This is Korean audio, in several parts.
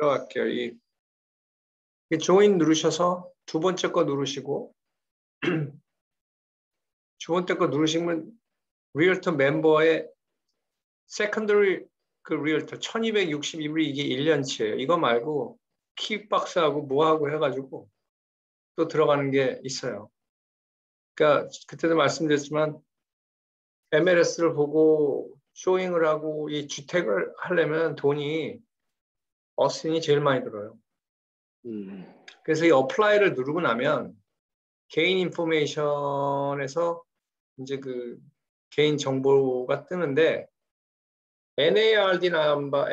들어갈게요. 이 조인 누르셔서 두 번째 거 누르시고 두 번째 거 누르시면 리얼터 멤버의 세컨더리 그 리얼터 1262불이 이게 1년치예요. 이거 말고 킥박스하고 뭐하고 해가지고 또 들어가는 게 있어요. 그러니까 그때도 말씀드렸지만 MLS를 보고 쇼잉을 하고 이 주택을 하려면 돈이 어스틴이 제일 많이 들어요. 그래서 이 어플라이를 누르고 나면 개인 인포메이션에서 이제 그 개인 정보가 뜨는데 NARD 넘버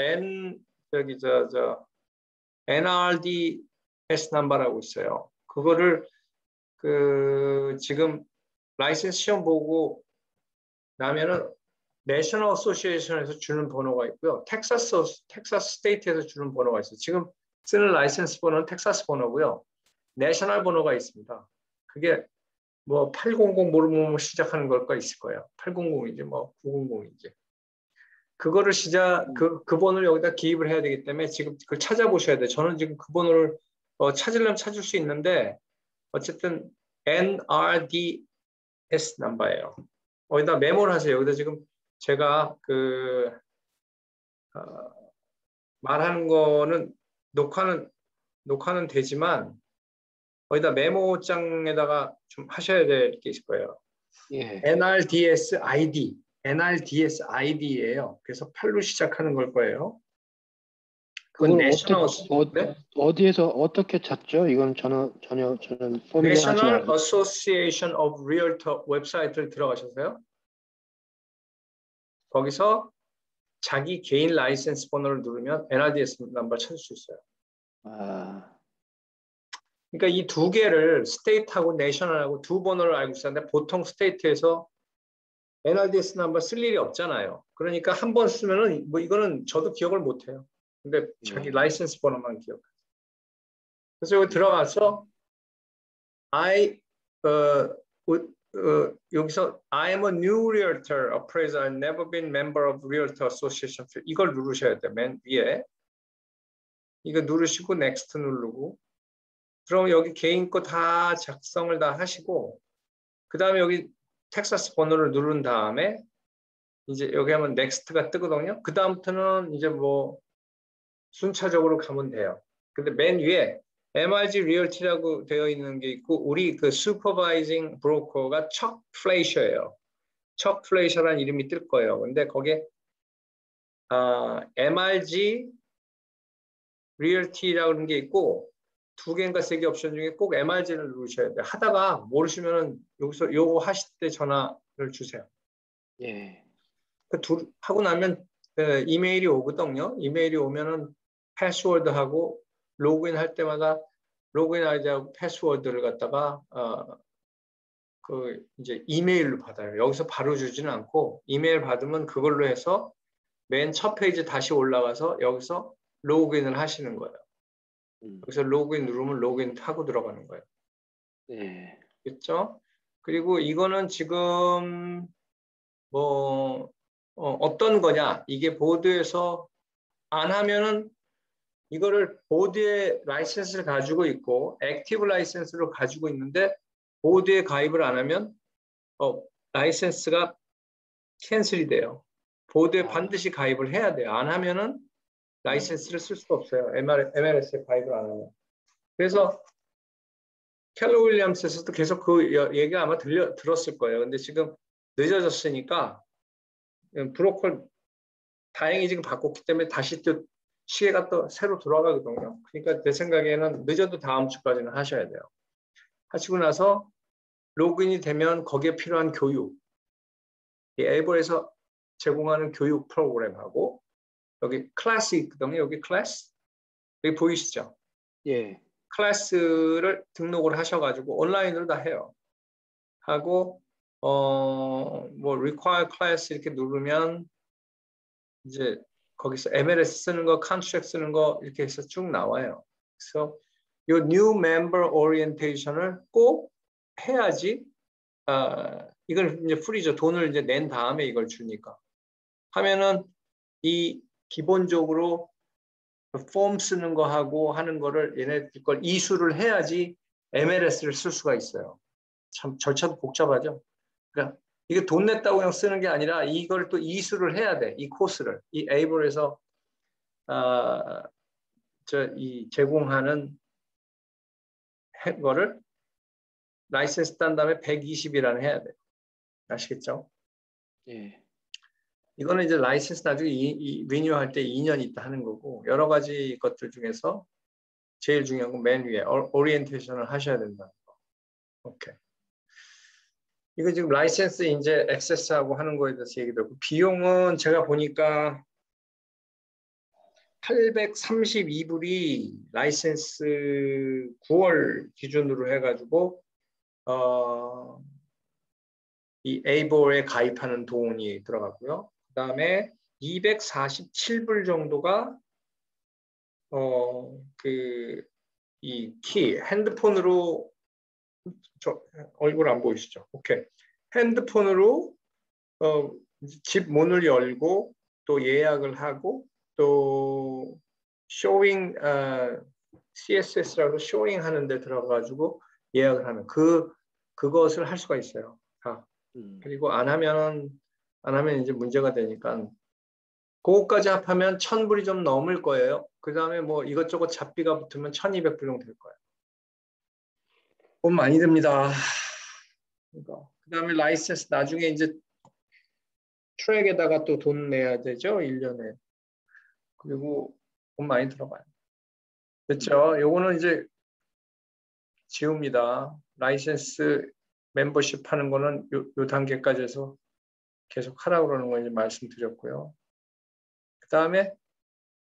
저기 NRDS 넘버라고 있어요. 그거를 그 지금 라이센스 시험 보고 나면은 내셔널 어소시에이션에서 주는 번호가 있고요. 텍사스 스테이트에서 주는 번호가 있어요. 지금 쓰는 라이센스 번호는 텍사스 번호고요. 내셔널 번호가 있습니다. 그게 뭐 800 모르면 시작하는 걸까 있을 거예요. 800인지 뭐 900인지. 그거를 그 번호를 여기다 기입을 해야 되기 때문에 지금 그걸 찾아보셔야 돼요. 저는 지금 그 번호를 찾으려면 찾을 수 있는데 어쨌든 NRDS 넘버예요. 여기다 메모를 하세요. 여기다 지금 제가 말하는 거는 녹화는 되지만 거기다 메모장에다가 좀 하셔야 될 게 있을 거예요. 예. NRDS ID예요. 그래서 8로 시작하는 걸 거예요. 그건 내셔널 네? 어디에서 어떻게 찾죠? 이건 저는 포뮬러하지 National 않아요. Association of Realtor 웹사이트를 들어가셔서요. 거기서 자기 개인 라이센스 번호를 누르면 NRDS 넘버 찾을 수 있어요. 그러니까 이 두 개를 스테이트하고 내셔널하고 두 번호를 알고 있었는데 보통 스테이트에서 NRDS 넘버 쓸 일이 없잖아요. 그러니까 한 번 쓰면은 뭐 이거는 저도 기억을 못 해요. 근데 자기 라이센스 번호만 기억해요. 그래서 여기 들어가서 여기서 I am a new realtor appraiser. I've never been member of realtor association. 이걸 누르셔야 돼요. 맨 위에. 이거 누르시고 next 누르고 그럼 여기 개인 거 다 작성을 다 하시고 그 다음에 여기 텍사스 번호를 누른 다음에 이제 여기 하면 next가 뜨거든요. 그 다음부터는 이제 뭐 순차적으로 가면 돼요. 근데 맨 위에 MRG 리얼티라고 되어 있는 게 있고 우리 그 슈퍼바이징 브로커가 척 플레이셔예요. 척 플레이셔라는 이름이 뜰 거예요. 근데 거기에 MRG 리얼티라고 하는 게 있고 두 개인가 세 개 옵션 중에 꼭 MRG를 누르셔야 돼요. 하다가 모르시면은 여기서 요거 하실 때 전화를 주세요. 예. 하고 나면 이메일이 오거든요. 이메일이 오면은 패스워드하고 로그인 할 때마다 로그인 아이디하고 패스워드를 갖다가 이제 이메일로 받아요. 여기서 바로 주지는 않고 이메일 받으면 그걸로 해서 맨 첫 페이지 다시 올라가서 여기서 로그인을 하시는 거예요. 여기서 로그인 누르면 로그인 하고 들어가는 거예요. 네. 그렇죠? 그리고 이거는 지금 뭐 어떤 거냐? 이게 보드에서 안 하면은 이거를 보드에 라이센스를 가지고 있고 액티브 라이센스를 가지고 있는데 보드에 가입을 안 하면 라이센스가 캔슬이 돼요. 보드에 반드시 가입을 해야 돼요. 안 하면은 라이센스를 쓸 수가 없어요. MLS에 가입을 안 하면. 그래서 켈러 윌리엄스에서도 계속 그 얘기가 아마 들었을 거예요. 근데 지금 늦어졌으니까 브로커 다행히 지금 바꿨기 때문에 다시 또 시계가 또 새로 돌아가거든요. 그러니까 내 생각에는 늦어도 다음 주까지는 하셔야 돼요. 하시고 나서 로그인이 되면 거기에 필요한 교육, 이 에이블에서 제공하는 교육 프로그램하고 여기 클래스 있거든요. 여기 클래스 여기 보이시죠? 예. 클래스를 등록을 하셔가지고 온라인으로 다 해요. 하고 뭐 require class 이렇게 누르면 이제 거기서 MLS 쓰는 거, contract 쓰는 거 이렇게 해서 쭉 나와요. 그래서 이 new member orientation을 꼭 해야지 이걸 이제 프리죠. 돈을 이제 낸 다음에 이걸 주니까 하면은 이 기본적으로 폼 쓰는 거 하고 하는 거를 얘네들 걸 이수를 해야지 MLS를 쓸 수가 있어요. 참 절차도 복잡하죠. 그러니까 이게 돈 냈다고 그냥 쓰는 게 아니라 이걸 또 이수를 해야 돼. 이 코스를. 이 에이블에서 이 제공하는 거를 라이센스 딴 다음에 120이라는 해야 돼. 아시겠죠? 예. 이거는 이제 라이센스 나중에 리뉴할 때 2년 있다 하는 거고 여러 가지 것들 중에서 제일 중요한 건 맨 위에 오리엔테이션을 하셔야 된다는 거. 오케이. 이거 지금 라이센스 이제 액세스하고 하는 거에 대해서 얘기 들었고 비용은 제가 보니까 832불이 라이센스 9월 기준으로 해가지고 이 에이볼에 가입하는 돈이 들어가고요. 그 다음에 247불 정도가 이 키 핸드폰으로 저 얼굴 안 보이시죠? 오케이. 핸드폰으로 집 문을 열고 또 예약을 하고 또 쇼잉 CSS라고 쇼잉 하는데 들어가지고 예약을 하는 그것을 할 수가 있어요. 그리고 안 하면 이제 문제가 되니까 그거까지 합하면 1,000불이 좀 넘을 거예요. 그 다음에 뭐 이것저것 잡비가 붙으면 1,200불 정도 될 거예요. 돈 많이 듭니다. 그 다음에 라이센스 나중에 이제 트랙에다가 또 돈 내야 되죠. 1년에. 그리고 돈 많이 들어가요. 그렇죠. 요거는 이제 지웁니다. 라이센스 멤버십 하는 거는 요 단계까지 해서 계속 하라고 그러는 거 이제 말씀드렸고요. 그 다음에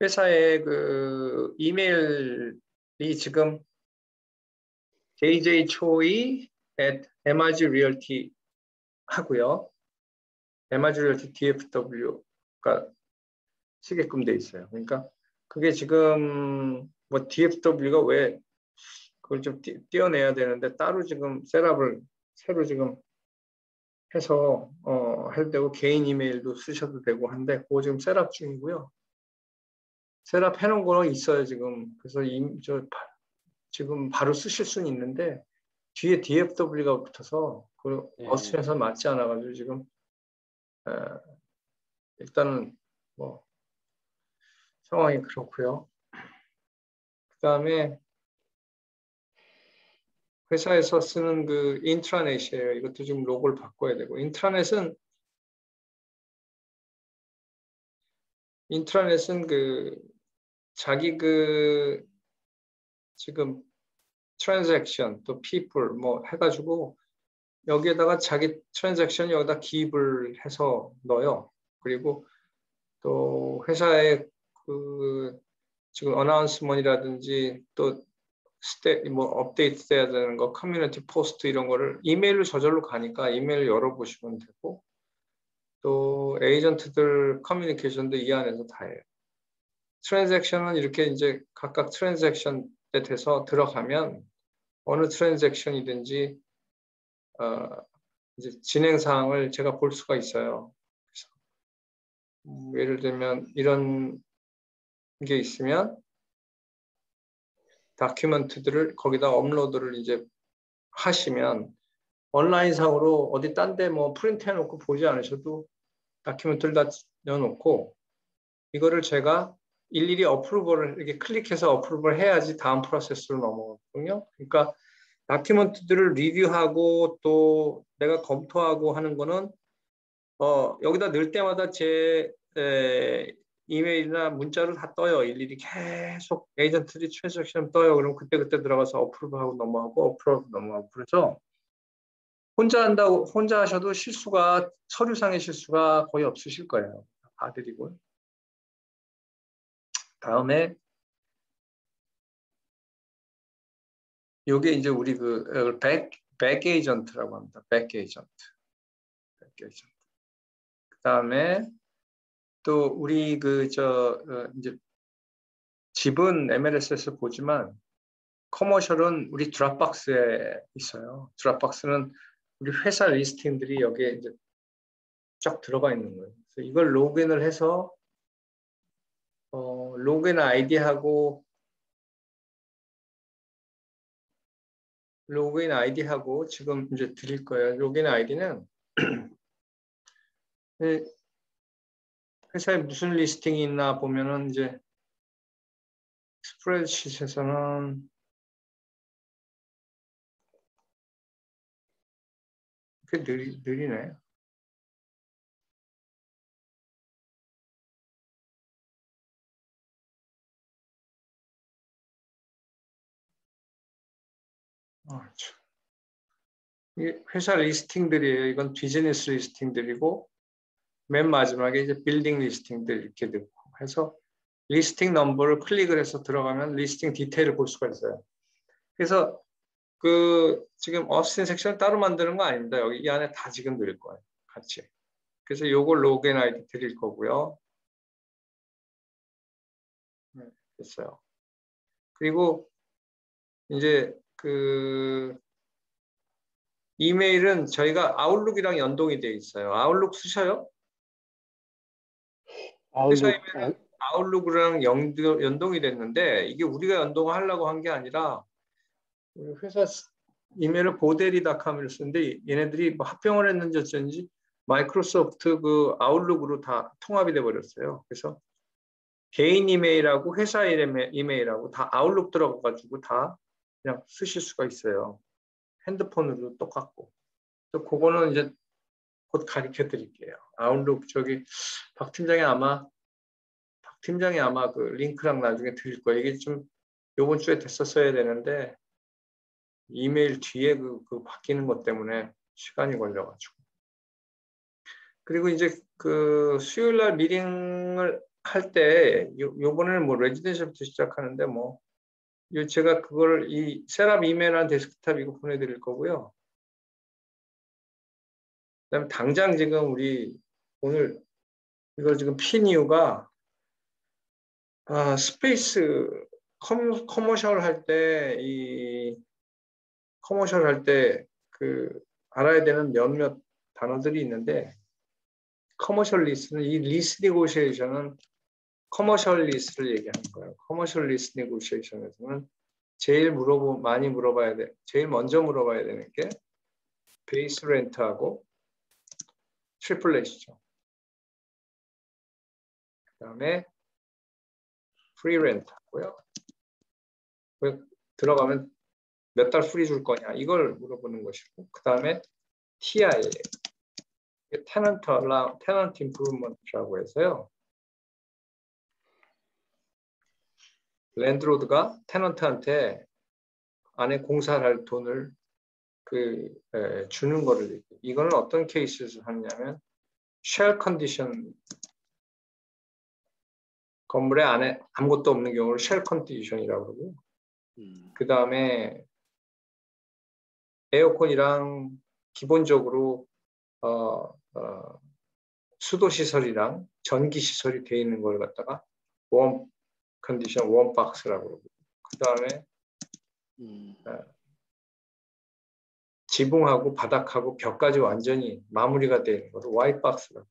회사의 그 이메일이 지금 jjchoi@mrgrealty 하고요. mrgrealty dfw가 쓰게끔 돼 있어요. 그러니까 그게 지금 뭐 DFW가 왜 그걸 좀 띄어내야 되는데 따로 지금 셋업을 새로 지금 해서 해도 되고 개인 이메일도 쓰셔도 되고 한데 그거 지금 셋업 중이고요. 셋업 해놓은 거는 있어요 지금. 그래서 지금 바로 쓰실 수는 있는데 뒤에 DFW가 붙어서 그 어스에서 맞지 않아가지고 지금 일단은 뭐 상황이 그렇고요. 그 다음에 회사에서 쓰는 그 인트라넷이에요. 이것도 지금 로고를 바꿔야 되고 인트라넷은 그 자기 그 지금 트랜잭션 또 people 뭐 해가지고 여기에다가 자기 트랜잭션 여기다 기입을 해서 넣어요. 그리고 또 회사의 그 지금 어나운스먼이라든지 또 뭐 업데이트 돼야 되는 거 커뮤니티 포스트 이런 거를 이메일로 저절로 가니까 이메일 열어보시면 되고 또 에이전트들 커뮤니케이션도 이 안에서 다 해요. 트랜잭션은 이렇게 이제 각각 트랜잭션 때 돼서 들어가면 어느 트랜잭션이든지 이제 진행 사항을 제가 볼 수가 있어요. 그래서 예를 들면 이런 게 있으면 다큐멘트들을 거기다 업로드를 이제 하시면 온라인상으로 어디 딴 데 뭐 프린트 해놓고 보지 않으셔도 다큐멘트를 다 넣어놓고 이거를 제가 일일이 어프로벌을 이렇게 클릭해서 어프로벌 해야지 다음 프로세스로 넘어가거든요. 그러니까 다큐멘트들을 리뷰하고 또 내가 검토하고 하는 거는 여기다 넣을 때마다 제 이메일이나 문자를 다 떠요. 일일이 계속 에이전트들이 트랜잭션 떠요. 그럼 그때 들어가서 어프로브하고 넘어가고 어프로브 넘어가고 그래서 혼자 하셔도 실수가 서류상의 실수가 거의 없으실 거예요. 봐드리고 다음에 요게 이제 우리 그 백 에이전트라고 합니다. 백 에이전트. 그 다음에 또 우리 이제 집은 MLS에서 보지만 커머셜은 우리 드랍박스에 있어요. 드랍박스는 우리 회사 리스팅들이 여기에 이제 쫙 들어가 있는 거예요. 그래서 이걸 로그인을 해서 로그인 아이디하고 지금 이제 드릴 거예요. 로그인 아이디는 회사에 무슨 리스팅이 있나 보면은 이제 스프레드시트에서는 꽤 느리네. 이게 회사 리스팅들이에요. 이건 비즈니스 리스팅들이고 맨 마지막에 이제 빌딩 리스팅들 이렇게 넣고 해서 리스팅 넘버를 클릭을 해서 들어가면 리스팅 디테일을 볼 수가 있어요. 그래서 그 지금 어스틴 섹션 따로 만드는 거 아닙니다. 여기 이 안에 다 지금 넣을 거예요. 같이. 그래서 요걸 로그인 아이디 드릴 거고요. 네, 됐어요. 그리고 이제 그 이메일은 저희가 아웃룩이랑 연동이 되어 있어요. 아웃룩 쓰셔요? 회사 아웃룩, 이메일은 아웃룩이랑 연동이 됐는데 이게 우리가 연동하려고 한 게 아니라 우리 회사 이메일을 보데리닷컴을 쓰는데 얘네들이 뭐 합병을 했는지 어쩐지 마이크로소프트 그 아웃룩으로 다 통합이 돼 버렸어요. 그래서 개인 이메일하고 회사 이메일하고 다 아웃룩 들어가가지고 다 그냥 쓰실 수가 있어요. 핸드폰으로 똑같고. 또 그거는 이제 곧 가르쳐 드릴게요. 아웃룩 저기 박 팀장이 아마 그 링크랑 나중에 드릴 거예요. 이게 좀 요번 주에 됐었어야 되는데 이메일 뒤에 그 바뀌는 것 때문에 시간이 걸려가지고. 그리고 이제 그 수요일 날 미팅을 할 때 요번에는 뭐 레지던셜부터 시작하는데 뭐 제가 그걸 이 셋업 이메일한 데스크탑 이거 보내드릴 거고요. 그다음에 당장 지금 우리 오늘 이걸 지금 핀 이유가 스페이스 커머셜 할 때 커머셜 할 때 그 알아야 되는 몇몇 단어들이 있는데 커머셜 리스트는 이 리스 네고시에이션은 커머셜 리스트를 얘기하는 거예요. 커머셜 리스트 네고시에이션에서는 제일 많이 물어봐야 돼. 제일 먼저 물어봐야 되는 게 베이스 렌트하고 트리플렛이죠. 그다음에 프리 렌트하고요. 들어가면 몇 달 프리 줄 거냐 이걸 물어보는 것이고 그다음에 TI 테넌트 임프루먼트라고 해서요. 랜드로드가 테넌트한테 안에 공사를 할 돈을 주는 거를 이거는 어떤 케이스에서 하느냐면 쉘 컨디션 건물에 안에 아무것도 없는 경우를 쉘 컨디션이라고 그러고 그 다음에 에어컨이랑 기본적으로 수도 시설이랑 전기 시설이 되어 있는 걸 갖다가 웜 컨디션 웜 박스라고 그러고 그 다음에 지붕하고 바닥하고 벽까지 완전히 마무리가 되어 있는 것을 화이트 박스라고.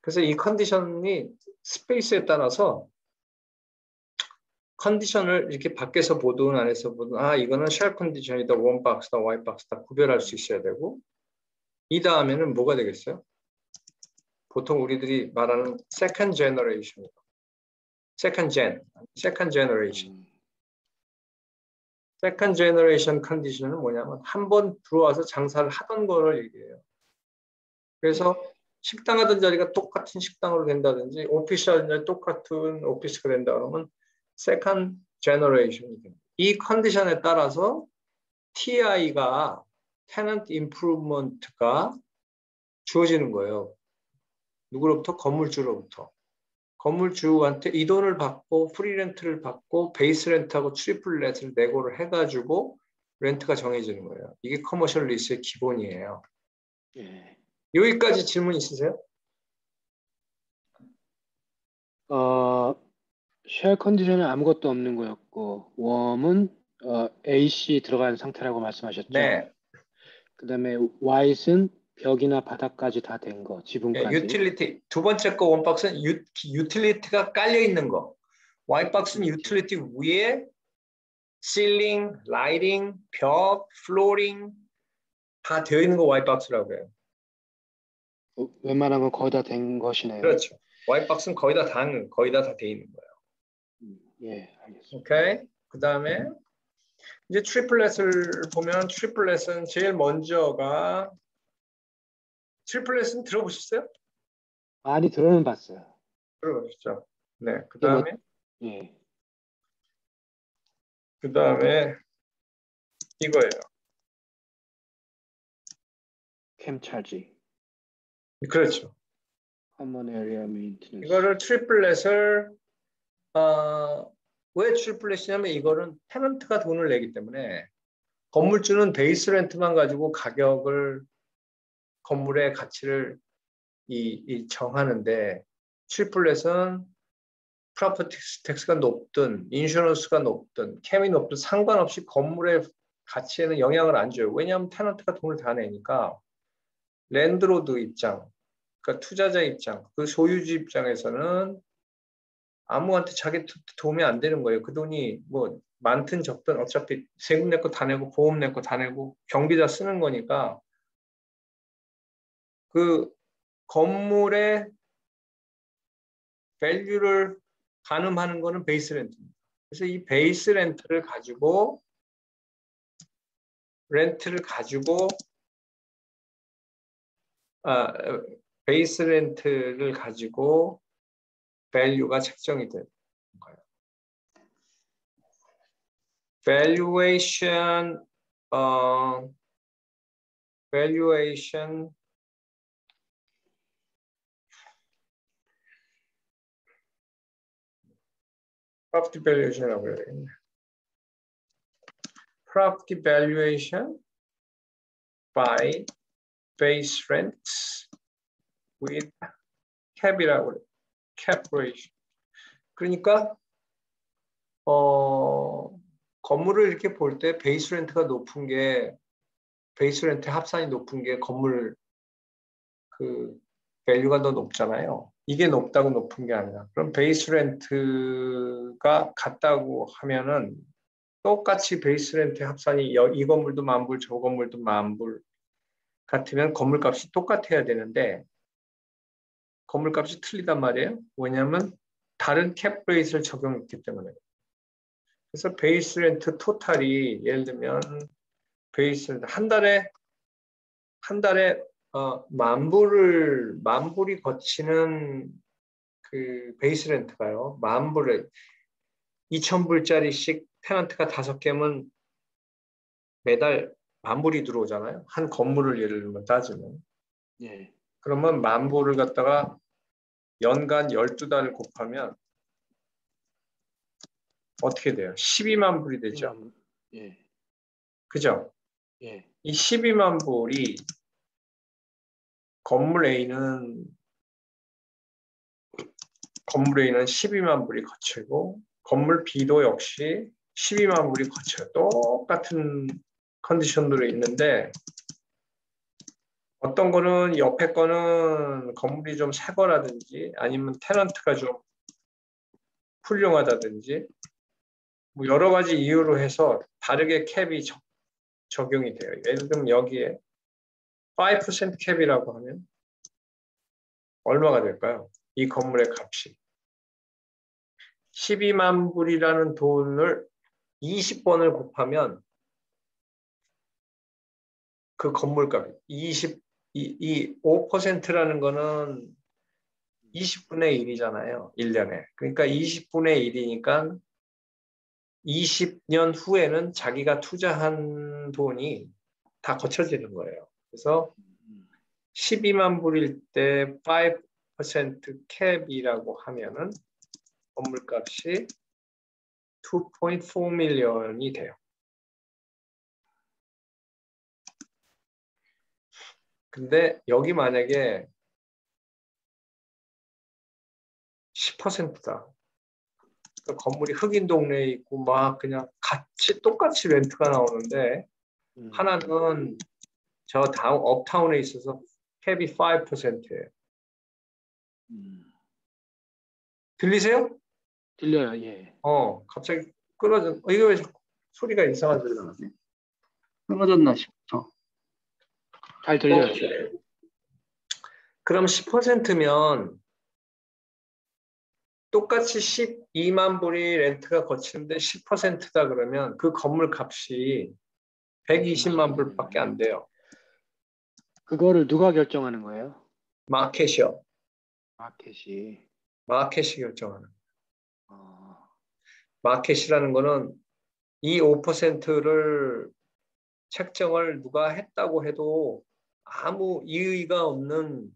그래서 이 컨디션이 스페이스에 따라서 컨디션을 이렇게 밖에서 보든 안에서 보든 이거는 쉘 컨디션이다, 웜 박스다, 화이트 박스다 구별할 수 있어야 되고 이 다음에는 뭐가 되겠어요? 보통 우리들이 말하는 세컨드 제너레이션 세컨드 제너레이션 컨디션은 뭐냐면 한 번 들어와서 장사를 하던 거를 얘기해요. 그래서 식당 하던 자리가 똑같은 식당으로 된다든지 오피스 하던 자리 똑같은 오피스가 된다 그러면 세컨드 제너레이션이 됩니다. 이 컨디션에 따라서 TI가 테넌트 임프루먼트가 주어지는 거예요. 누구로부터? 건물주로부터. 건물주한테 이 돈을 받고 프리렌트를 받고 베이스 렌트하고 트리플 렛을 내고를 해가지고 렌트가 정해지는 거예요. 이게 커머셜 리스의 기본이에요. 예. 여기까지 질문 있으세요? 쉘 컨디션은 아무것도 없는 거였고 웜은 AC 들어간 상태라고 말씀하셨죠. 네. 그다음에 white은 벽이나 바닥까지 다 된 거, 지붕까지. 유틸리티. 두 번째 거 원박스는 유틸리티가 깔려 있는 거. Y박스는 유틸리티 위에 실링, 라이팅, 벽, 플로링 다 되어 있는 거 Y박스라고 해요. 웬만하면 거의 다 된 것이네요. 그렇죠. Y박스는 거의 다 되어 있는 거예요. 예, 알겠습니다. 오케이. 그 다음에 이제 트리플렛을 보면 트리플렛은 제일 먼저가 트리플렛은 들어보셨어요? 많이 들어는 봤어요. 들어보셨죠? 네. 그 다음에 예. 이거예요. 캠 차지. 그렇죠. 커먼 에리아 메인티넌스. 이거를 트리플렛을 왜 트리플렛이냐면 이거는 테넌트가 돈을 내기 때문에 건물주는 베이스 렌트만 가지고 건물의 가치를 정하는데 트리플렛은 프로퍼티 텍스가 높든 인슈런스가 높든 캠이 높든 상관없이 건물의 가치에는 영향을 안 줘요. 왜냐하면 테넌트가 돈을 다 내니까 랜드로드 입장, 그러니까 투자자 입장, 그 소유주 입장에서는 아무한테 자기 도움이 안 되는 거예요. 그 돈이 뭐 많든 적든 어차피 세금 낼 거 다 내고 보험 낼 거 다 내고 경비 다 쓰는 거니까 그 건물의 밸류를 가늠하는 거는 베이스 렌트입니다. 그래서 이 베이스 렌트를 가지고 베이스 렌트를 가지고 밸류가 책정이 되는 거예요. valuation property valuation이라고 해야 되겠네. property valuation by base rents with cap이라고 해요. cap ratio. 그러니까 건물을 이렇게 볼 때 베이스 렌트가 높은 게 베이스 렌트 합산이 높은 게 건물 그 밸류가 더 높잖아요. 이게 높다고 높은 게 아니라 그럼 베이스 렌트가 같다고 하면은 똑같이 베이스 렌트 합산이 이 건물도 10,000불 저 건물도 10,000불 같으면 건물값이 똑같아야 되는데 건물값이 틀리단 말이에요. 왜냐하면 다른 캡 레이트를 적용했기 때문에. 그래서 베이스 렌트 토탈이 예를 들면 베이스 렌트 한 달에 10,000불이 거치는 그 베이스 렌트가요. 10,000불에 2,000불짜리씩 테넌트가 5개면 매달 10,000불이 들어오잖아요. 한 건물을 예를 들면 따지면. 예. 그러면 10,000불을 갖다가 연간 12달을 곱하면 어떻게 돼요? 12만 불이 되죠. 예. 그죠? 예. 이 12만 불이 건물 A는 12만 불이 거치고 건물 B도 역시 12만 불이 거쳐요. 똑같은 컨디션으로 있는데 어떤 거는 옆에 거는 건물이 좀 새 거라든지 아니면 테넌트가 좀 훌륭하다든지 뭐 여러 가지 이유로 해서 다르게 캡이 적용이 돼요. 예를 들면 여기에 5% 캡이라고 하면 얼마가 될까요? 이 건물의 값이 12만 불이라는 돈을 20번을 곱하면 그 건물값이 5%라는 거는 20분의 1이잖아요. 1년에. 그러니까 20분의 1이니까 20년 후에는 자기가 투자한 돈이 다 거쳐지는 거예요. 그래서 12만 불일 때 5% 캡이라고 하면은 건물값이 2.4 밀리언이 돼요. 근데 여기 만약에 10%다. 그러니까 건물이 흑인 동네에 있고 막 그냥 똑같이 렌트가 나오는데 하나는 저 업타운에 있어서 캡이 5%예요. 들리세요? 들려요. 예. 갑자기 끊어졌. 이거 왜 소리가 이상한 소리가 나지? 끊어졌나 싶어. 잘 들려요. 그럼 10%면 똑같이 12만 불이 렌트가 거치는데 10%다 그러면 그 건물 값이 120만 불밖에 안 돼요. 그거를 누가 결정하는 거예요? 마켓이요. 마켓이. 마켓이 결정하는. 어, 마켓이라는 거는 이 5%를 책정을 누가 했다고 해도 아무 이의가 없는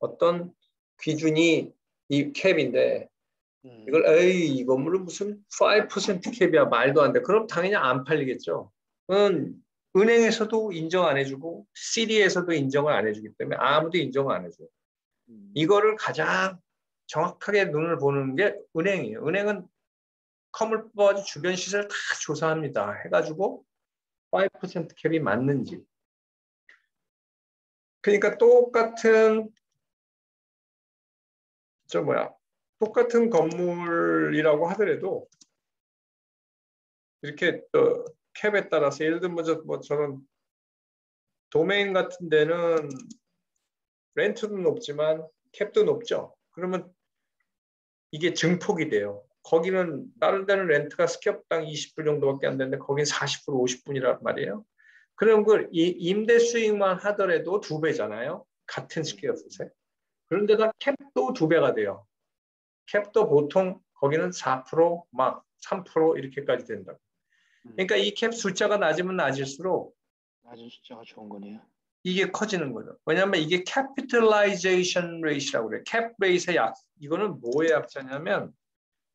어떤 기준이 이 캡인데 이걸 에이 이 건물은 무슨 5% 캡이야 말도 안 돼. 그럼 당연히 안 팔리겠죠. 은행에서도 인정 안 해주고 시리에서도 인정을 안 해주기 때문에 아무도 인정을 안 해줘요. 이거를 가장 정확하게 눈을 보는 게 은행이에요. 은행은 컴을 뽑아가지고 주변 시세를 다 조사합니다. 해가지고 5% 캡이 맞는지. 그러니까 똑같은 건물이라고 하더라도 이렇게 또 캡에 따라서 예를 들면 저는 도메인 같은 데는 렌트도 높지만 캡도 높죠. 그러면 이게 증폭이 돼요. 거기는 다른 데는 렌트가 스퀘어당 20불 정도밖에 안 되는데 거긴 40불, 50분이란 말이에요. 그럼 이 임대 수익만 하더라도 2배잖아요. 같은 스퀘어풋에. 그런데다 캡도 2배가 돼요. 캡도 보통 거기는 4%, 막 3% 이렇게까지 된다. 그러니까 이 캡 숫자가 낮으면 낮을수록 낮은 숫자가 좋은 거네요. 이게 커지는 거죠. 왜냐하면 이게 capitalization rate라고 그래요. 캡 레이트의 이거는 뭐의 약자냐면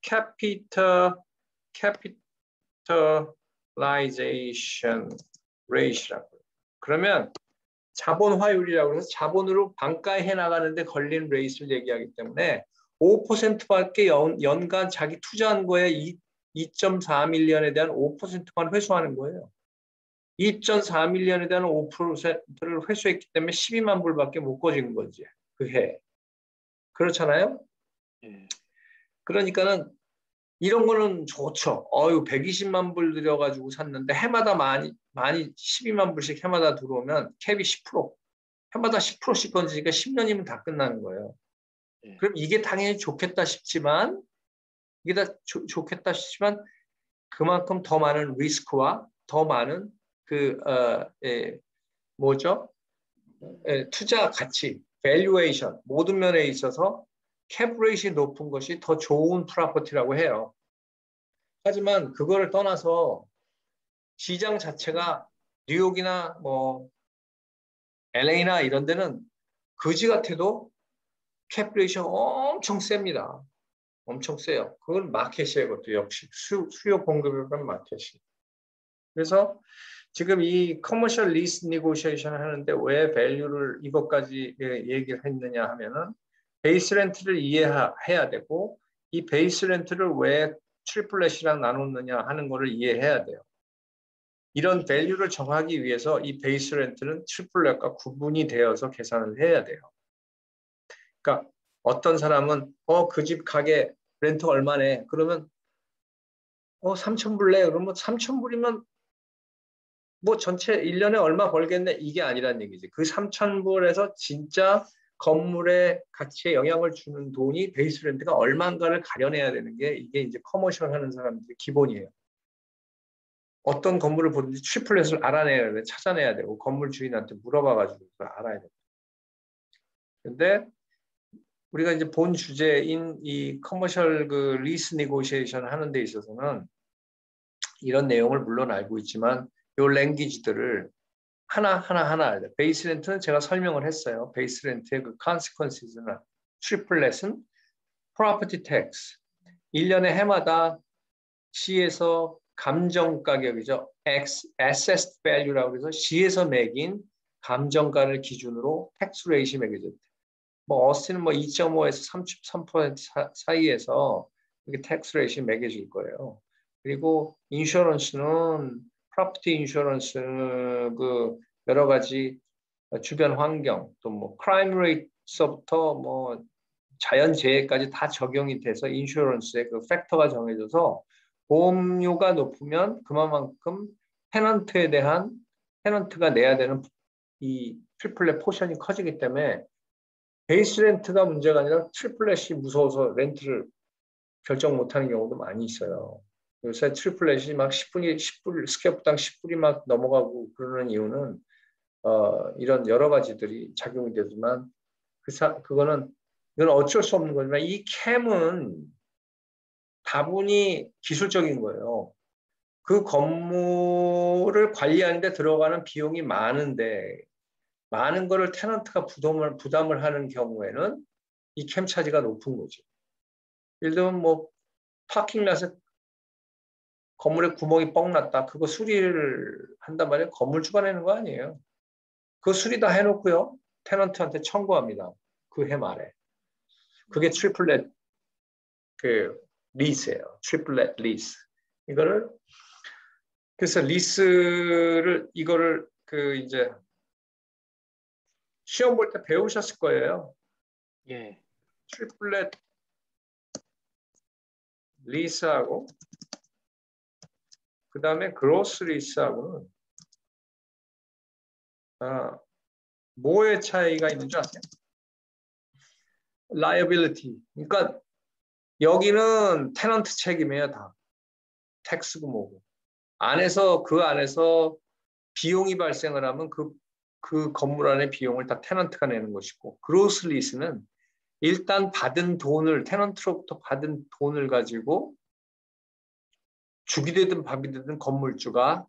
capitalization rate라고 해요. 그러면 자본 화율이라고 해서 자본으로 반가해 나가는데 걸린 레이트를 얘기하기 때문에 5%밖에 연간 자기 투자한 거에 2.4밀리언에 대한 5%만 회수하는 거예요. 2.4밀리언에 대한 5%를 회수했기 때문에 12만 불밖에 못 거진 거지. 그 해. 그렇잖아요? 예. 그러니까는 이런 거는 좋죠. 120만 불 들여가지고 샀는데 해마다 많이 12만 불씩 해마다 들어오면 캡이 10%. 해마다 10%씩 건지니까 10년이면 다 끝나는 거예요. 예. 그럼 이게 당연히 좋겠다 싶지만 이게 다 좋겠다 싶지만 그만큼 더 많은 리스크와 더 많은 투자 가치, 밸류에이션 모든 면에 있어서 캡 레이트가 높은 것이 더 좋은 프로퍼티라고 해요. 하지만 그거를 떠나서 시장 자체가 뉴욕이나 LA나 이런 데는 거지 같아도 캡 레이트가 엄청 셉니다. 엄청 세요. 그건 마켓이에요. 그것도 역시 수요 공급에 관한 마켓이. 그래서 지금 이 커머셜 리스 니고시에이션 하는데 왜 밸류를 이것까지 얘기를 했느냐 하면은 베이스 렌트를 이해해야 되고 이 베이스 렌트를 왜 트리플렛이랑 나눴느냐 하는 거를 이해해야 돼요. 이런 밸류를 정하기 위해서 이 베이스 렌트는 트리플렛과 구분이 되어서 계산을 해야 돼요. 그러니까 어떤 사람은 그 집 가게 렌트 얼마네? 그러면 3,000불 내. 그러면 3,000불이면 뭐 전체 1년에 얼마 벌겠네 이게 아니란 얘기지. 그 3,000불에서 진짜 건물의 가치에 영향을 주는 돈이 베이스 렌트가 얼마인가를 가려내야 되는 게 이게 이제 커머셜 하는 사람들의 기본이에요. 어떤 건물을 보든지 트리플렛을 알아내야 돼, 찾아내야 되고 건물 주인한테 물어봐가지고 알아야 돼. 근데 우리가 이제 본 주제인 이 커머셜 리스 니고시에이션 하는 데 있어서는 이런 내용을 물론 알고 있지만 요 랭귀지들을 하나 알아야 돼. 베이스 렌트는 제가 설명을 했어요. 베이스 렌트의 그 consequences나 트리플렛은 property tax 1년에 해마다 시에서 감정 가격이죠. assessed value라고 해서 시에서 매긴 감정가를 기준으로 tax rate이 매겨져 있대. 어스틴은 2.5에서 33% 사이에서 이게 tax rate이 매겨질 거예요. 그리고 인슈런스는 프로퍼티 인슈런스 여러 가지 주변 환경, 또 뭐 크라임 레이트서부터 뭐 자연재해까지 다 적용이 돼서 인슈런스의 그 팩터가 정해져서 보험료가 높으면 그만큼 테넌트에 대한 테넌트가 내야 되는 이 트리플렛 포션이 커지기 때문에 베이스 렌트가 문제가 아니라 트리플렛이 무서워서 렌트를 결정 못하는 경우도 많이 있어요. 요새 트리플렛이 막 10불, 스퀘어풋당 10불이 막 넘어가고 그러는 이유는 이런 여러 가지들이 작용이 되지만 이건 어쩔 수 없는 거지만 이 캠은 다분히 기술적인 거예요. 그 건물을 관리하는데 들어가는 비용이 많은데 많은 거를 테넌트가 부담을 하는 경우에는 이 캠 차지가 높은 거죠. 예를 들면 뭐 파킹랏에 건물에 구멍이 뻥 났다. 그거 수리를 한단 말이에요. 건물주가 내는 거 아니에요. 그 수리 다 해놓고요. 테넌트한테 청구합니다. 그 해 말에. 그게 트리플렛 그 리스예요. 트리플렛 리스. 이거를 그래서 리스를 이거를 그 이제 시험 볼 때 배우셨을 거예요. 예. 트리플렛 리스하고 그 다음에 그로스 리스하고는 뭐의 차이가 있는 줄 아세요? liability. 그러니까 여기는 테넌트 책임이에요, 다. 텍스고 뭐고. 그 안에서 비용이 발생을 하면 그 건물 안의 비용을 다 테넌트가 내는 것이고, 그로스 리스는 일단 받은 돈을, 테넌트로부터 받은 돈을 가지고 죽이 되든 밥이 되든 건물주가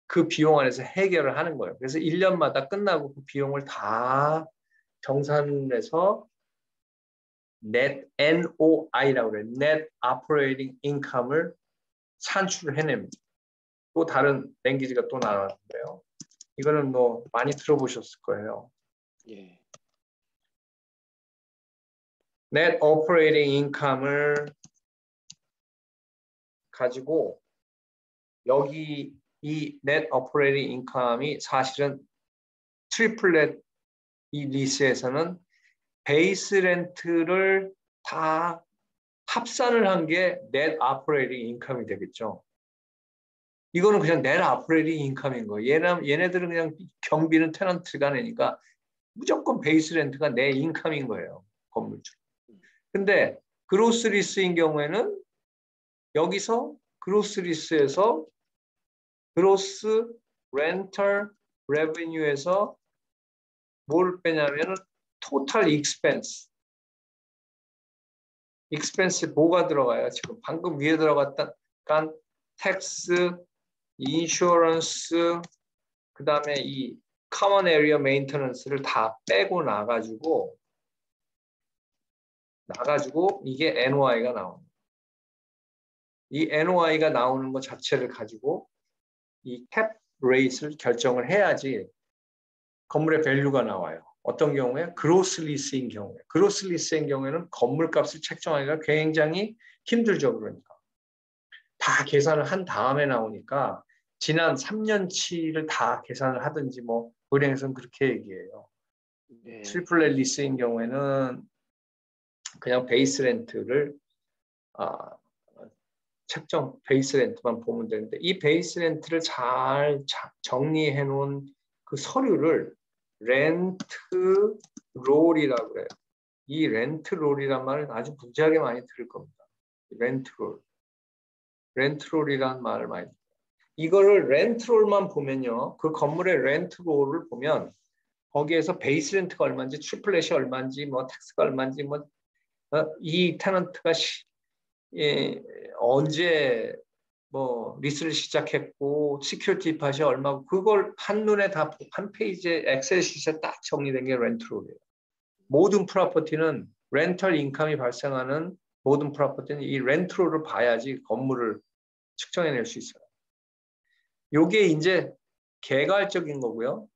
그 비용 안에서 해결을 하는 거예요. 그래서 1년마다 끝나고 그 비용을 다 정산해서 net NOI라고 그래요. net operating income을 산출을 해냅니다. 또 다른 랭귀지가 또 나왔는데요. 이거는 뭐 많이 들어보셨을 거예요. 예. net operating income을 가지고 여기 이 net operating income이 사실은 트리플렛 이 리스에서는 베이스 렌트를 다 합산을 한 게 net operating income이 되겠죠. 이거는 그냥 net operating income인 거예요. 얘네들은 그냥 경비는 테넌트가 내니까 무조건 베이스 렌트가 내 인컴인 거예요. 건물주. 근데 그로스 리스인 경우에는 여기서 그로스 리스에서 그로스 렌털 레베뉴에서 뭘 빼냐면은 토탈 익스펜스. 익스펜스 뭐가 들어가요? 지금 방금 위에 들어갔던 텍스, 인슈런스, 그 다음에 이 커먼 에리어 메인터넌스를 다 빼고 나가지고 이게 NOI가 나옵니다. 이 NOI가 나오는 것 자체를 가지고 이 캡 레이트를 결정을 해야지 건물의 밸류가 나와요. 어떤 경우에? 그로스 리스인 경우에. 그로스 리스인 경우에는 건물값을 책정하기가 굉장히 힘들죠. 그러니까. 다 계산을 한 다음에 나오니까 지난 3년치를 다 계산을 하든지 뭐 은행에서는 그렇게 얘기해요. 예. 트리플렛 리스인 경우에는 그냥 베이스 렌트를 베이스 렌트만 보면 되는데 이 베이스 렌트를 잘 정리해 놓은 그 서류를 렌트 롤이라고 그래요. 이 렌트 롤이란 말을 아주 무지하게 많이 들을 겁니다. 렌트 롤. 렌트 롤이라는 말을 많이 들어요. 이거를 렌트 롤만 보면요. 그 건물의 렌트 롤을 보면 거기에서 베이스 렌트가 얼마인지, 트리플렛이 얼마인지, 뭐 텍스가 얼마인지, 뭐 이 테넌트가 언제 뭐 리스를 시작했고 시큐리티 팟이 얼마고 그걸 한눈에 다 한 페이지에 엑셀 시트에 딱 정리된 게 렌트롤이에요. 모든 프로퍼티는 렌털 인컴이 발생하는 모든 프로퍼티는 이 렌트롤을 봐야지 건물을 측정해낼 수 있어요. 요게 이제 개괄적인 거고요.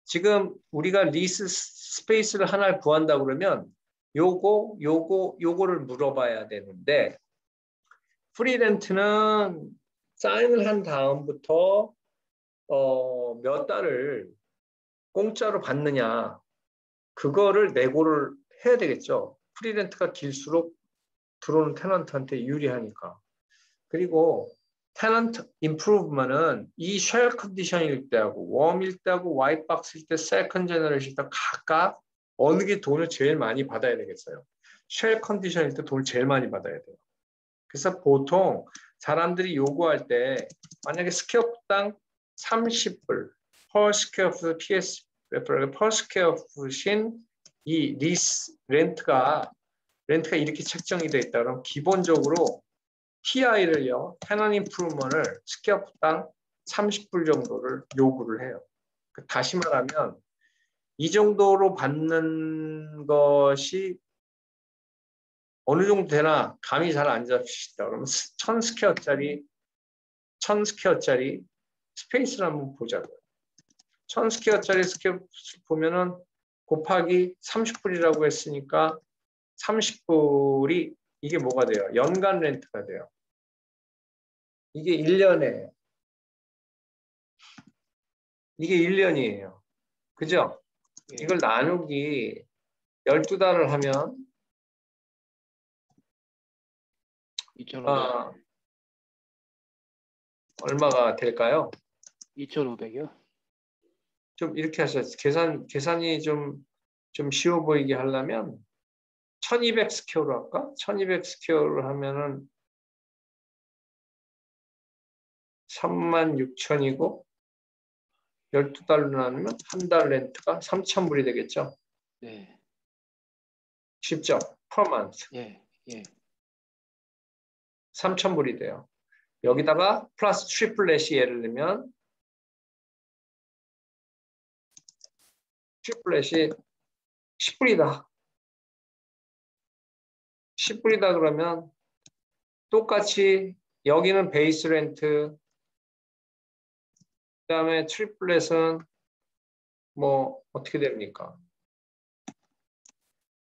지금 우리가 리스 스페이스를 하나 구한다 그러면 요거를 물어봐야 되는데 프리렌트는 사인을 한 다음부터 몇 달을 공짜로 받느냐, 그거를 내고를 해야 되겠죠. 프리렌트가 길수록 들어오는 테넌트한테 유리하니까. 그리고 테넌트 임프루브먼은 이 쉘 컨디션일 때하고 웜일 때하고 와이트박스일 때 세컨 제너레이션일 때 각각 어느 게 돈을 제일 많이 받아야 되겠어요. 쉘 컨디션일 때 돈을 제일 많이 받아야 돼요. 그래서 보통 사람들이 요구할 때 만약에 스퀘어풋당 30불 per square foot PS per square foot인 이 리스 렌트가 이렇게 책정이 되어 있다 그러면 기본적으로 TI를요, 테넌 임프루먼을 스퀘어풋당 30불 정도를 요구를 해요. 다시 말하면 이 정도로 받는 것이 어느 정도 되나 감이 잘 안 잡히시다 그러면 1000스퀘어짜리 스페이스를 한번 보자고요. 1000스퀘어짜리 스퀘어 보면은 곱하기 30불이라고 했으니까 30불이 이게 뭐가 돼요? 연간 렌트가 돼요. 이게 1년에 이게 1년이에요. 그죠? 이걸 나누기 12달을 하면 2,500. 얼마가 될까요? 2,500이요? 좀 이렇게 하셔야 계산이 좀 쉬워 보이게 하려면 1200 스퀘어로 할까? 1200 스퀘어로 하면은 36,000이고 12달로 나누면 한 달 렌트가 3,000불이 되겠죠? 네. 쉽죠? per month. 예, 예. 3,000불이 돼요. 여기다가 플러스 트리플렛이 예를 들면 트리플렛이 10불이다. 10불이다 그러면 똑같이 여기는 베이스 렌트 그다음에 트리플렛은 뭐 어떻게 됩니까?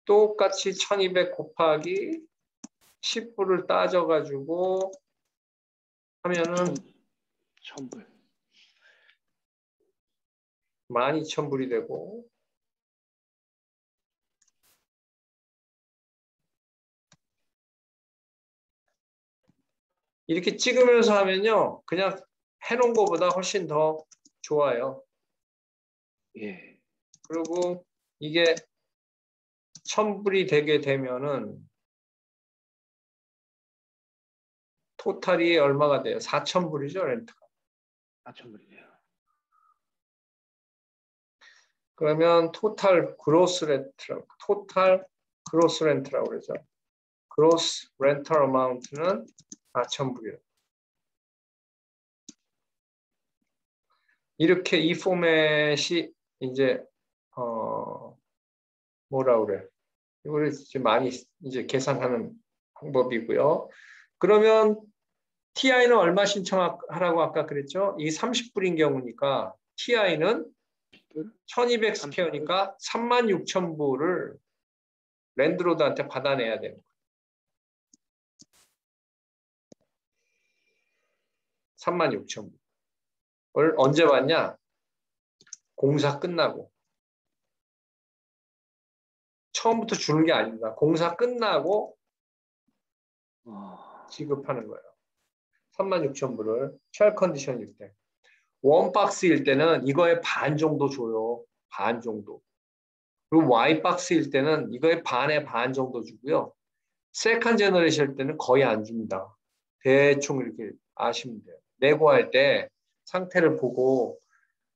똑같이 1200 곱하기 10불을 따져가지고 하면은 1,000불. 12,000불이 되고 이렇게 찍으면서 하면요. 그냥 해놓은 것보다 훨씬 더 좋아요. 예. 그리고 이게 1,000불이 되게 되면은 토탈이 얼마가 돼요? 4,000불이죠, 렌트가. 4,000불이네요. 그러면 토탈 그로스 렌트라고 그러죠. 그로스 렌털 어마운트는 4,000불이에요. 이렇게 이 포맷이 이제 뭐라 그래? 이거를 이제 많이 이제 계산하는 방법이고요. 그러면 TI는 얼마 신청하라고 아까 그랬죠? 이 30불인 경우니까 TI는 1200 스퀘어니까 36,000불을 랜드로드한테 받아내야 되는 거예요. 36,000불을 언제 받냐? 공사 끝나고. 처음부터 주는 게 아닙니다. 공사 끝나고 지급하는 거예요. 36,000불을 쉘 컨디션일 때. 원박스일 때는 이거의 반 정도 줘요. 반 정도. 그리고 Y박스일 때는 이거의 반의 반 정도 주고요. 세컨 제너레이션일 때는 거의 안 줍니다. 대충 이렇게 아시면 돼요. 내고할 때 상태를 보고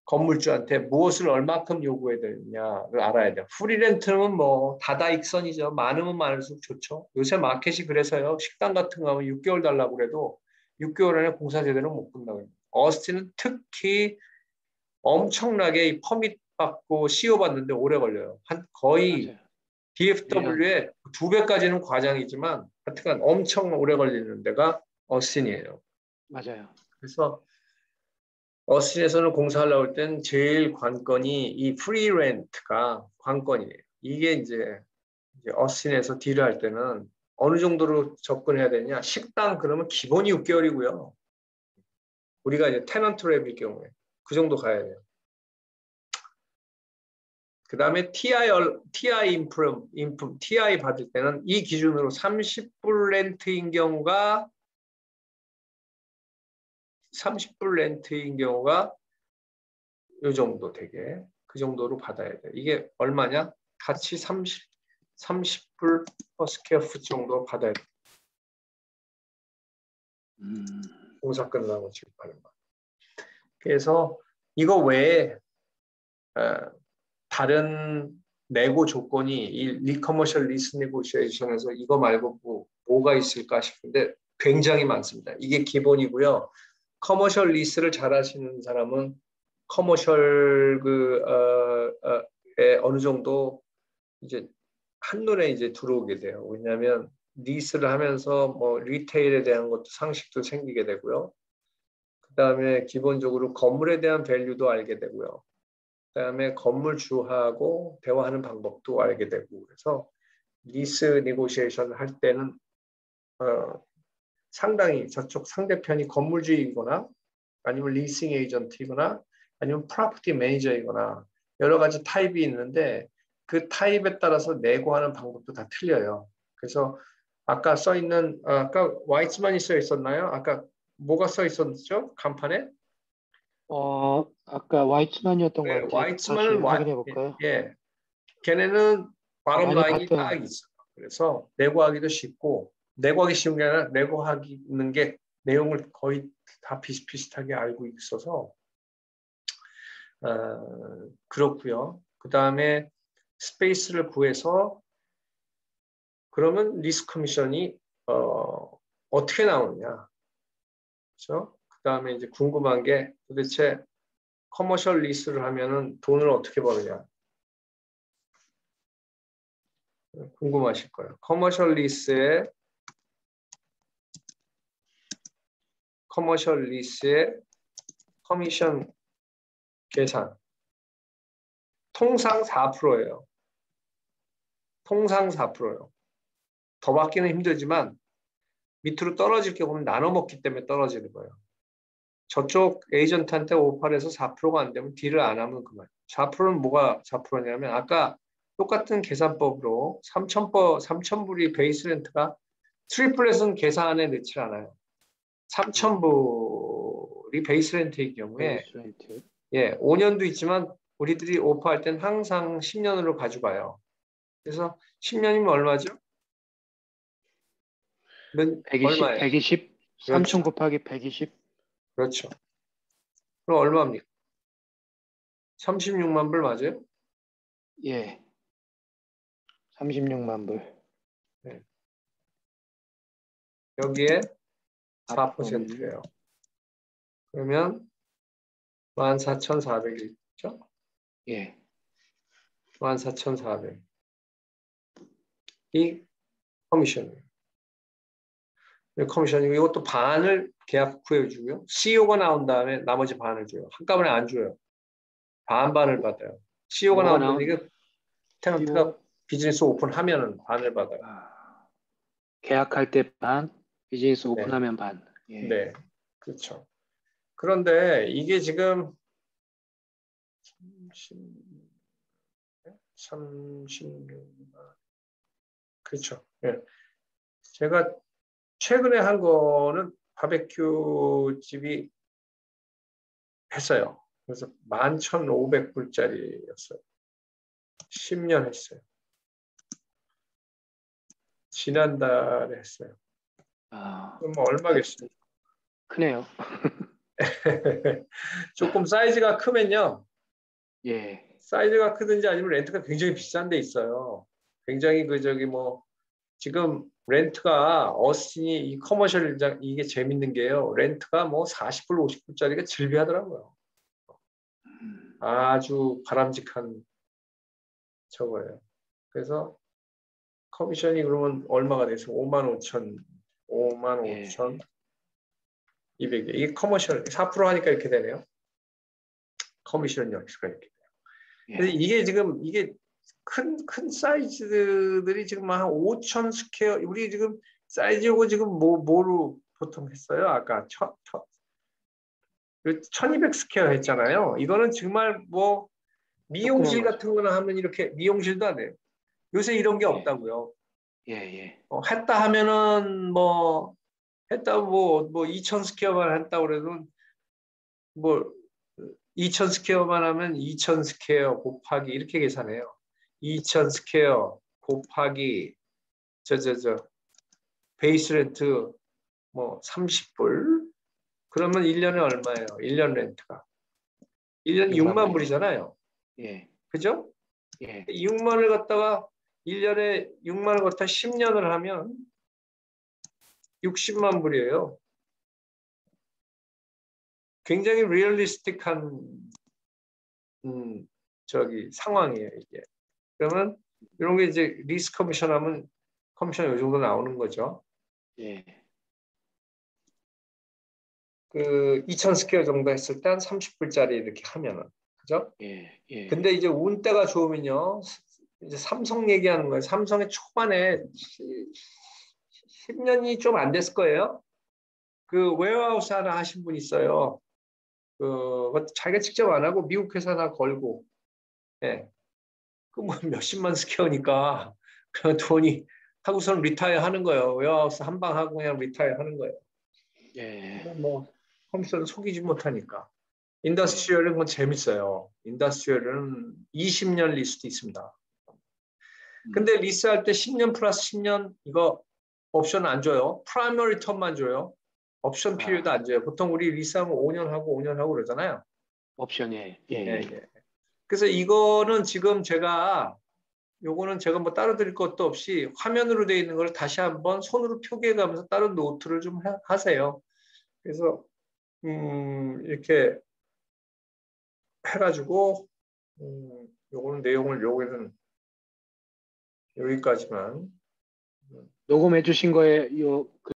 건물주한테 무엇을 얼마큼 요구해야 되느냐를 알아야 돼요. 프리렌트는 뭐 다다익선이죠. 많으면 많을수록 좋죠. 요새 마켓이 그래서요. 식당 같은 거 하면 6개월 달라고 그래도 6개월 안에 공사 제대로 못 끝나고 있습니다. 어스틴은 특히 엄청나게 이 퍼밋 받고 CO 받는데 오래 걸려요. 한 거의 맞아요. DFW의 2배까지는 과장이지만 하여튼간 엄청 오래 걸리는 데가 어스틴이에요. 맞아요. 그래서 어스틴에서는 공사하려고 할 땐 제일 관건이 이 프리 렌트가 관건이에요. 이게 이제 어스틴에서 딜을 할 때는 어느 정도로 접근해야 되냐. 식당 그러면 기본이 6개월이고요. 우리가 이제 테넌트 랩일 경우에 그 정도 가야 돼요. 그 다음에 TI 받을 때는 이 기준으로 30불 렌트인 경우가 30불 렌트인 경우가 이 정도 되게 그 정도로 받아야 돼. 이게 얼마냐? 같이 30불 per square foot 정도 받아야 돼. 공사 끝나고 지급하는 거. 그래서 이거 외에 다른 내고 조건이 이 리커머셜 리스 네고시에이션에서 이거 말고 뭐가 있을까 싶은데 굉장히 많습니다. 이게 기본이고요. 커머셜 리스를 잘 하시는 사람은 커머셜 어느 정도 이제 한눈에 이제 들어오게 돼요. 왜냐하면 리스를 하면서 뭐 리테일에 대한 것도 상식도 생기게 되고요. 그 다음에 기본적으로 건물에 대한 밸류도 알게 되고요. 그 다음에 건물주하고 대화하는 방법도 알게 되고 그래서 리스 네고시에이션을 할 때는 상당히 저쪽 상대편이 건물주이거나 아니면 리싱 에이전트이거나 아니면 프로퍼티 매니저이거나 여러 가지 타입이 있는데 그 타입에 따라서 내고하는 방법도 다 틀려요. 그래서 아까 써 있는 아까 와이츠만이 써 있었나요? 아까 뭐가 써 있었죠? 간판에? 아까 와이츠만이었던 것 네, 같아요. 다시 와이츠만은 확인해 볼까요? 예, 걔네는 바람 많이 라인이 딱 봤던, 있어요. 그래서 내고하기도 쉽고 내고하기 쉬운 게 아니라 내고하는 게 내용을 거의 다 비슷비슷하게 알고 있어서 그렇고요. 그 다음에 스페이스를 구해서 그러면 리스 커미션이 어떻게 나오느냐, 그렇죠? 그 다음에 이제 궁금한 게 도대체 커머셜 리스를 하면은 돈을 어떻게 버느냐 궁금하실 거예요. 커머셜 리스의 커미션 계산 통상 4%예요. 통상 4%예요. 더 받기는 힘들지만 밑으로 떨어질 경우는 나눠 먹기 때문에 떨어지는 거예요. 저쪽 에이전트한테 5%에서 4%가 안 되면 딜을 안 하면 그만. 4%는 뭐가 4%냐면 아까 똑같은 계산법으로 3,000불이 베이스 렌트가 트리플렛은 계산에 넣지 않아요. 3,000불이 베이스 렌트의 경우에 베이스 렌트. 예, 5년도 있지만 우리들이 오퍼할 땐 항상 10년으로 가져가요. 그래서 10년이면 얼마죠? 120, 얼마예요? 120, 그렇죠. 3천 곱하기 120. 그렇죠. 그럼 얼마입니까? 36만 불 맞아요? 예, 36만 불. 네. 여기에 4%면 4%예요. 그러면 14,400이죠? 예, 14,400. 이 커미션이에요. 커미션이고 이것도 반을 계약 후에 주고요. CEO가 나온 다음에 나머지 반을 줘요. 한꺼번에 안 줘요. 반반을 받아요. CEO가 뭐가 나온 다음에 나온 이거 테넌트가 CEO 비즈니스 오픈하면은 반을 받아요. 계약할 때 반, 비즈니스 네, 오픈하면 반. 예, 네, 그렇죠. 그런데 이게 지금 36만 그렇죠. 예. 제가 최근에 한 거는 바베큐 집이 했어요. 그래서 11,500불짜리였어요. 10년 했어요. 지난달에 했어요. 그럼 얼마겠어요? 크네요. 조금 사이즈가 크면요. 예, 사이즈가 크든지 아니면 렌트가 굉장히 비싼 데 있어요. 굉장히 지금 렌트가 어스틴이 이 커머셜 이게 재밌는 게요. 렌트가 뭐 40불, 50불짜리가 질비하더라고요. 아주 바람직한 저거예요. 그래서 커미션이 그러면 얼마가 돼서 5만 예, 5천 200개. 이게 커머셜 4% 하니까 이렇게 되네요. 커미션 역시가 이렇게 돼요. 그래서 예. 이게 지금 이게 큰 사이즈들이 지금 한 5천 스퀘어 우리 지금 사이즈고 지금 뭐로 보통 했어요? 아까 1200 스퀘어 했잖아요. 이거는 정말 뭐 미용실 조그만 같은 거나 하면 이렇게 미용실도 안 해요. 요새 이런 게 예. 없다고요. 예, 예. 했다 하면은 뭐 했다 뭐 2천 스퀘어만 했다 그래도 뭐 2천 스퀘어만 하면 2천 스퀘어 곱하기 이렇게 계산해요. 2천 스퀘어 곱하기 베이스 렌트 뭐 30불 그러면 1년에 얼마예요? 1년 렌트가 1년에 6만 6만 불이요. 불이잖아요. 예. 그죠? 예. 6만을 갖다가 1년에 6만을 갖다 10년을 하면 60만 불이에요. 굉장히 리얼리스틱한 상황이에요, 이게. 그러면 이런 게 이제 리스 커미션 하면 커미션 이 정도 나오는 거죠. 예. 그 2천 스퀘어 정도 했을 때 한 30불짜리 이렇게 하면은. 그죠? 예. 예. 근데 이제 운때가 좋으면요. 이제 삼성 얘기하는 거예요. 삼성의 초반에 10년이 좀 안 됐을 거예요. 그 웨어하우스 하나 하신 분 있어요. 그 자기가 직접 안 하고 미국 회사 하나 걸고, 예. 그 뭐 몇십만 스퀘어니까 그 돈이 하고서는 리타이어 하는 거예요. 웨어하우스 한 방 하고 그냥 리타이어 하는 거예요. 예. 근데 뭐 컴퓨터는 속이지 못하니까. 예. 인더스트리얼은 건 재밌어요. 인더스트리얼은 20년 리스트 있습니다. 근데 리스할 때 10년 플러스 10년 이거 옵션 안 줘요. 프라이머리 텀만 줘요. 옵션 피리어드 아, 안 줘요. 보통 우리 리스하면 5년 하고 5년 하고 그러잖아요. 옵션에. 예. 예, 예. 예. 그래서 이거는 지금 요거는 제가 뭐 따로 드릴 것도 없이 화면으로 되어 있는 걸 다시 한번 손으로 표기해 가면서 다른 노트를 좀 하세요. 그래서 이렇게 해가지고 요거는 내용을 여기는 여기까지만 녹음해 주신 거에 요